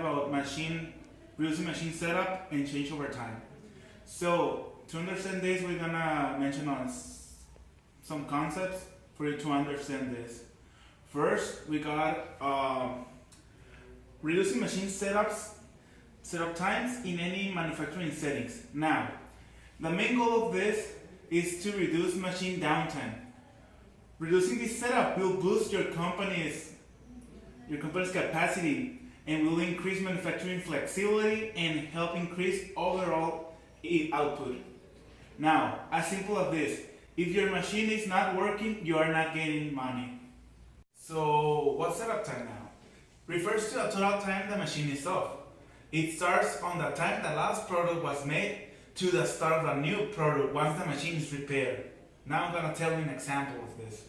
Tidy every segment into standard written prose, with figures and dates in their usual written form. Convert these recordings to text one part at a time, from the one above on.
about reducing machine setup and changeover time. So to understand this, we're gonna mention on some concepts for you to understand this. First, we got reducing machine setup times in any manufacturing settings. Now, the main goal of this is to reduce machine downtime. Reducing this setup will boost your company's capacity and will increase manufacturing flexibility and help increase overall output. Now, as simple as this, if your machine is not working, you are not getting money. So, what's setup time now? Refers to the total time the machine is off. It starts on the time the last product was made to the start of a new product once the machine is repaired. Now I'm going to tell you an example of this.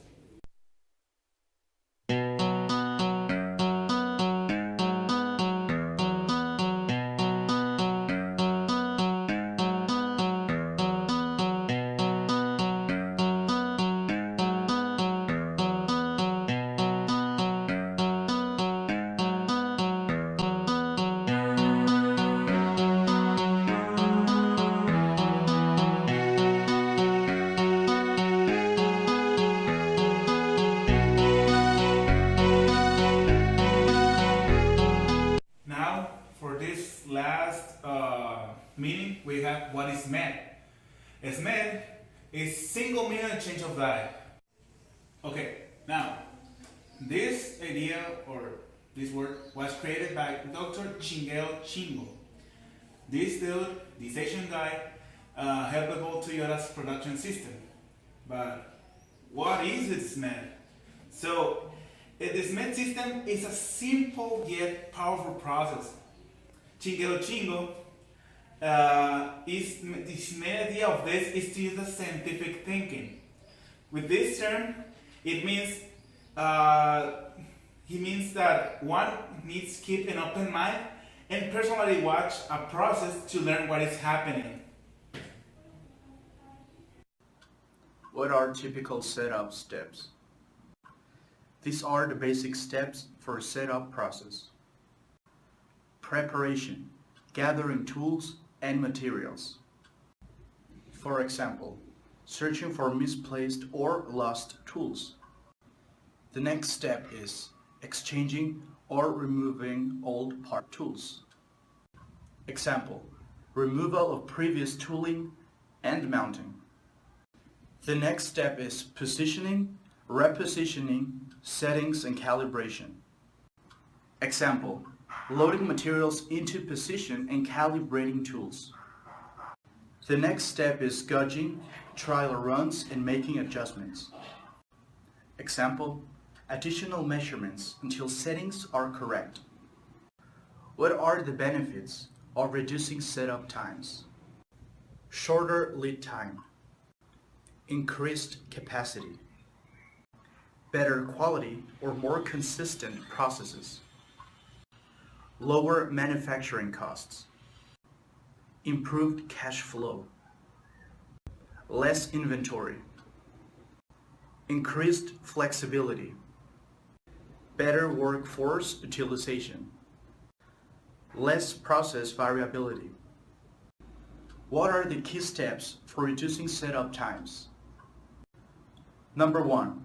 Meaning we have what is SMED. SMED is single minute change of die. Okay, now this idea or this word was created by Dr. Changeover. This dude, this Asian guy, helped evolve Toyota's production system. But what is it SMED? So the SMED system is a simple yet powerful process. Changeover the main idea of this is to use the scientific thinking. With this term, it means he means that one needs to keep an open mind and personally watch a process to learn what is happening. What are typical setup steps? These are the basic steps for a setup process. Preparation, gathering tools and materials. For example, searching for misplaced or lost tools. The next step is exchanging or removing old part tools. Example, removal of previous tooling and mounting. The next step is positioning, repositioning, settings and calibration. Example, loading materials into position and calibrating tools. The next step is gauging, trial runs and making adjustments. Example, additional measurements until settings are correct. What are the benefits of reducing setup times? Shorter lead time, increased capacity, better quality or more consistent processes, lower manufacturing costs, improved cash flow, less inventory, increased flexibility, better workforce utilization, less process variability. What are the key steps for reducing setup times? Number 1,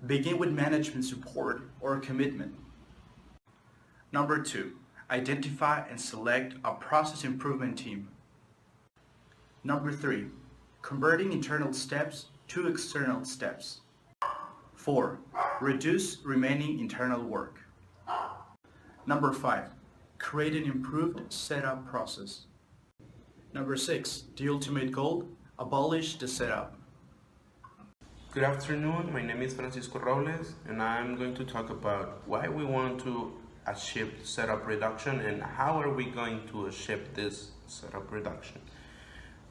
begin with management support or commitment. Number 2, identify and select a process improvement team. Number 3, converting internal steps to external steps. 4, reduce remaining internal work. Number 5, create an improved setup process. Number 6, the ultimate goal, abolish the setup. Good afternoon, my name is Francisco Robles and I'm going to talk about why we want to achieve setup reduction and how are we going to achieve this setup reduction.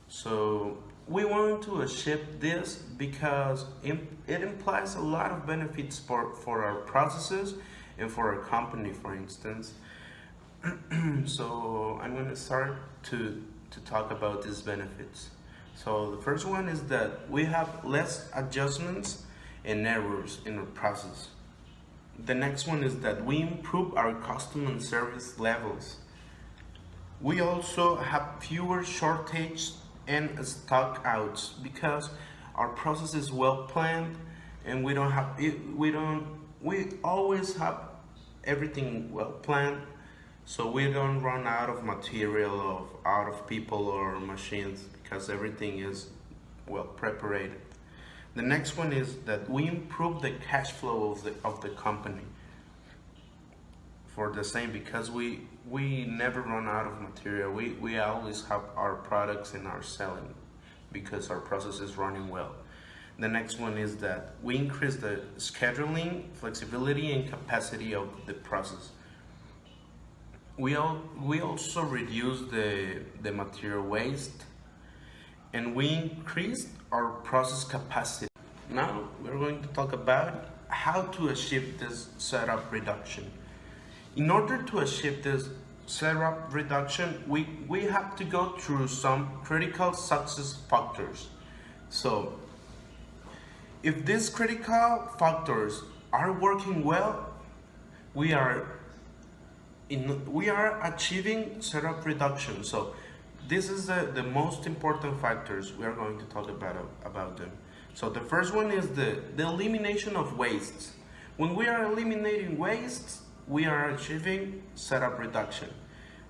So we want to achieve this because it implies a lot of benefits for our processes and for our company, for instance. So I'm going to start to talk about these benefits. So the first one is that we have less adjustments and errors in our process. The next one is that we improve our customer service levels. We also have fewer shortage and stock outs because our process is well planned and we always have everything well planned, so we don't run out of material, out of people or machines, because everything is well prepared. The next one is that we improve the cash flow of the company for the same, because we never run out of material. We always have our products and our selling because our process is running well. The next one is that we increase the scheduling, flexibility, and capacity of the process. We also reduce the material waste, and we increase our process capacity. Now we're going to talk about how to achieve this setup reduction. In order to achieve this setup reduction, we have to go through some critical success factors. So, if these critical factors are working well, we are achieving setup reduction. So, this is the most important factors we are going to talk about them. So, the first one is the elimination of wastes. When we are eliminating wastes, we are achieving setup reduction.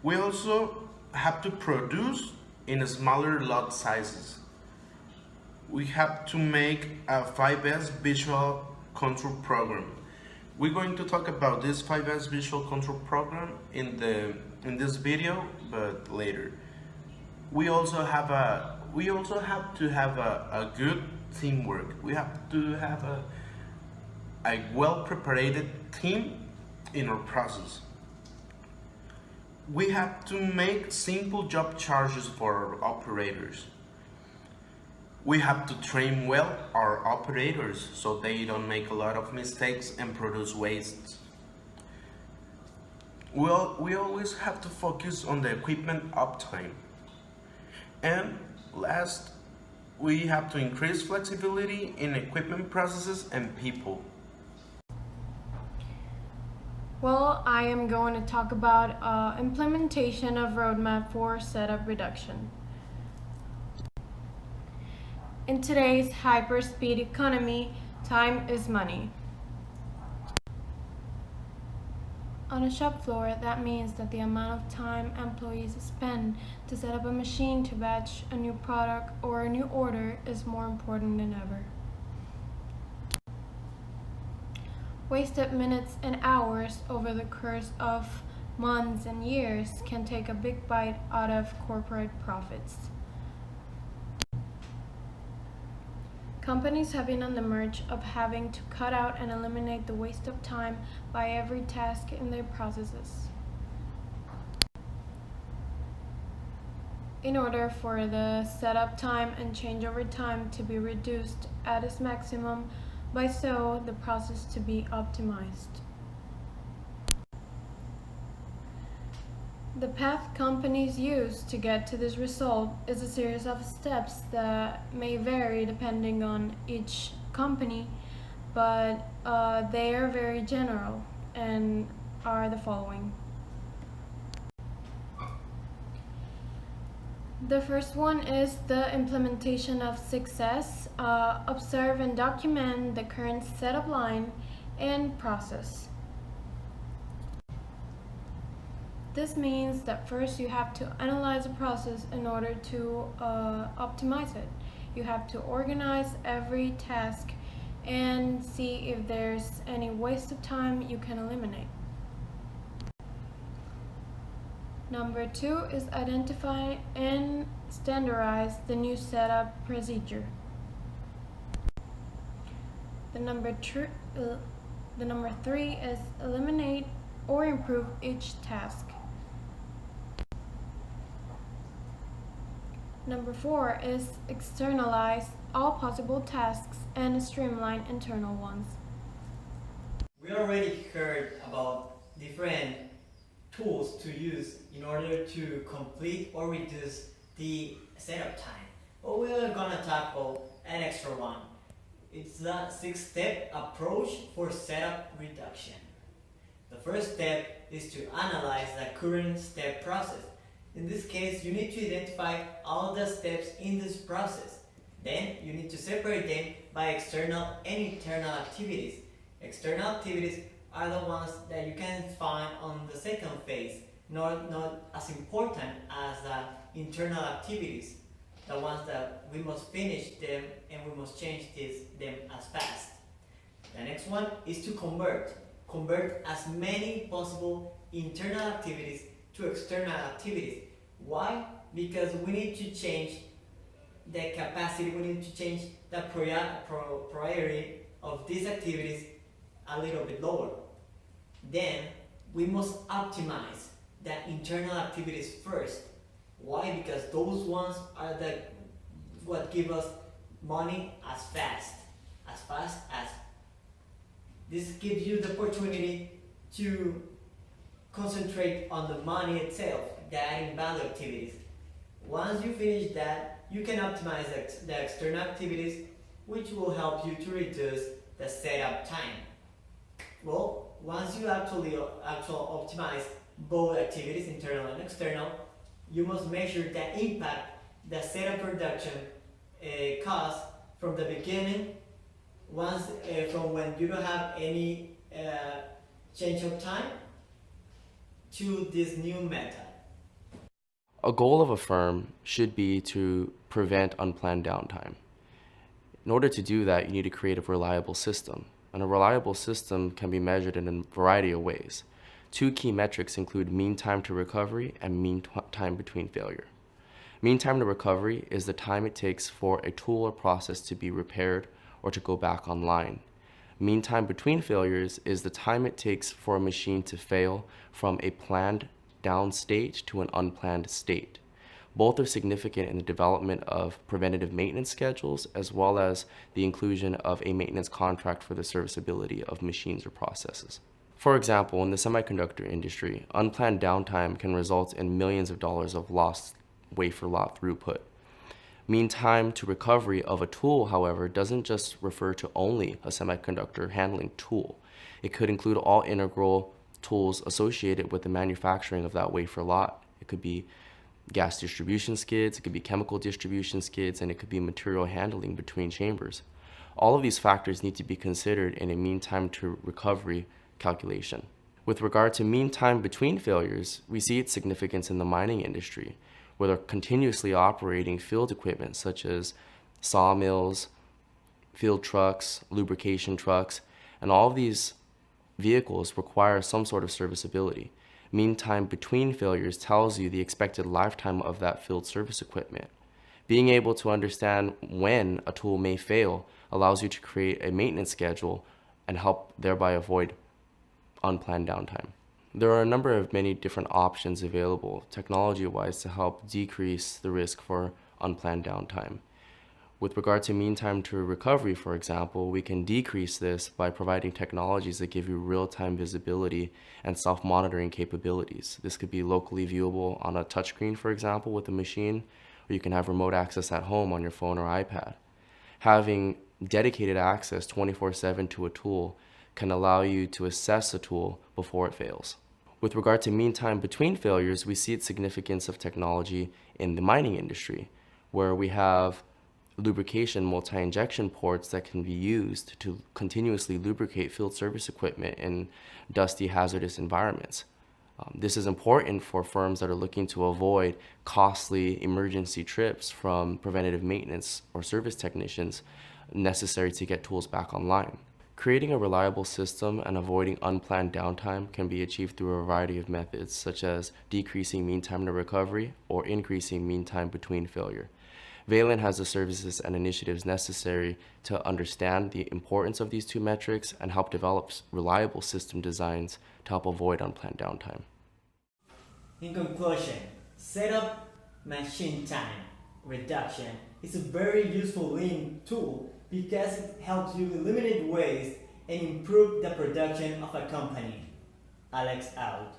We also have to produce in smaller lot sizes. We have to make a 5S visual control program. We're going to talk about this 5S visual control program in this video, but later. We also have to have a good teamwork. We have to have a well prepared team in our process. We have to make simple job charges for our operators. We have to train well our operators so they don't make a lot of mistakes and produce waste. We always have to focus on the equipment uptime. And last, we have to increase flexibility in equipment processes and people. Well, I am going to talk about implementation of roadmap for setup reduction. In today's hyper-speed economy, time is money. On a shop floor, that means that the amount of time employees spend to set up a machine to batch a new product or a new order is more important than ever. Wasted minutes and hours over the course of months and years can take a big bite out of corporate profits. Companies have been on the march of having to cut out and eliminate the waste of time by every task in their processes. In order for the setup time and changeover time to be reduced at its maximum, by so the process to be optimized. The path companies use to get to this result is a series of steps that may vary depending on each company, but they are very general and are the following. The first one is the implementation of success. Observe and document the current setup line and process. This means that first you have to analyze the process in order to optimize it. You have to organize every task and see if there's any waste of time you can eliminate. Number 2 is identify and standardize the new setup procedure. The number 3 is eliminate or improve each task. Number 4 is externalize all possible tasks and streamline internal ones. We already heard about different tools to use in order to complete or reduce the setup time. But we're gonna tackle an extra one. It's the 6-step approach for setup reduction. The first step is to analyze the current step process. In this case, you need to identify all the steps in this process. Then you need to separate them by external and internal activities. External activities are the ones that you can find on the second phase, not as important as the internal activities, the ones that we must finish them and we must change them as fast. The next one is to convert as many possible internal activities to external activities. Why? Because we need to change the capacity, we need to change the priority of these activities a little bit lower. Then we must optimize the internal activities first. Why? Because those ones are what give us money as fast as. This gives you the opportunity to concentrate on the money itself, the adding value activities. Once you finish that, you can optimize the external activities, which will help you to reduce the setup time. Well, once you actually optimize both activities, internal and external, you must measure the impact the setup production cost from the beginning, from when you don't have any change of time to this new method. A goal of a firm should be to prevent unplanned downtime. In order to do that, you need to create a reliable system. And a reliable system can be measured in a variety of ways. Two key metrics include mean time to recovery and mean time between failure. Mean time to recovery is the time it takes for a tool or process to be repaired or to go back online. Mean time between failures is the time it takes for a machine to fail from a planned down state to an unplanned state. Both are significant in the development of preventative maintenance schedules as well as the inclusion of a maintenance contract for the serviceability of machines or processes. For example, in the semiconductor industry, unplanned downtime can result in millions of dollars of lost wafer lot throughput. Mean time to recovery of a tool, however, doesn't just refer to only a semiconductor handling tool. It could include all integral tools associated with the manufacturing of that wafer lot. It could be gas distribution skids, it could be chemical distribution skids, and it could be material handling between chambers. All of these factors need to be considered in a mean time to recovery calculation. With regard to mean time between failures, we see its significance in the mining industry, where they're continuously operating field equipment such as sawmills, field trucks, lubrication trucks, and all of these vehicles require some sort of serviceability. Mean time between failures tells you the expected lifetime of that field service equipment. Being able to understand when a tool may fail allows you to create a maintenance schedule and help thereby avoid unplanned downtime. There are a number of many different options available technology-wise to help decrease the risk for unplanned downtime. With regard to mean time to recovery, for example, we can decrease this by providing technologies that give you real-time visibility and self-monitoring capabilities. This could be locally viewable on a touchscreen, for example, with a machine, or you can have remote access at home on your phone or iPad. Having dedicated access 24/7 to a tool can allow you to assess a tool before it fails. With regard to mean time between failures, we see its significance of technology in the mining industry, where we have lubrication multi-injection ports that can be used to continuously lubricate field service equipment in dusty, hazardous environments. This is important for firms that are looking to avoid costly emergency trips from preventative maintenance or service technicians necessary to get tools back online. Creating a reliable system and avoiding unplanned downtime can be achieved through a variety of methods, such as decreasing mean time to recovery or increasing mean time between failure. Valent has the services and initiatives necessary to understand the importance of these two metrics and help develop reliable system designs to help avoid unplanned downtime. In conclusion, setup machine time reduction is a very useful lean tool because it helps you eliminate waste and improve the production of a company. Alex out.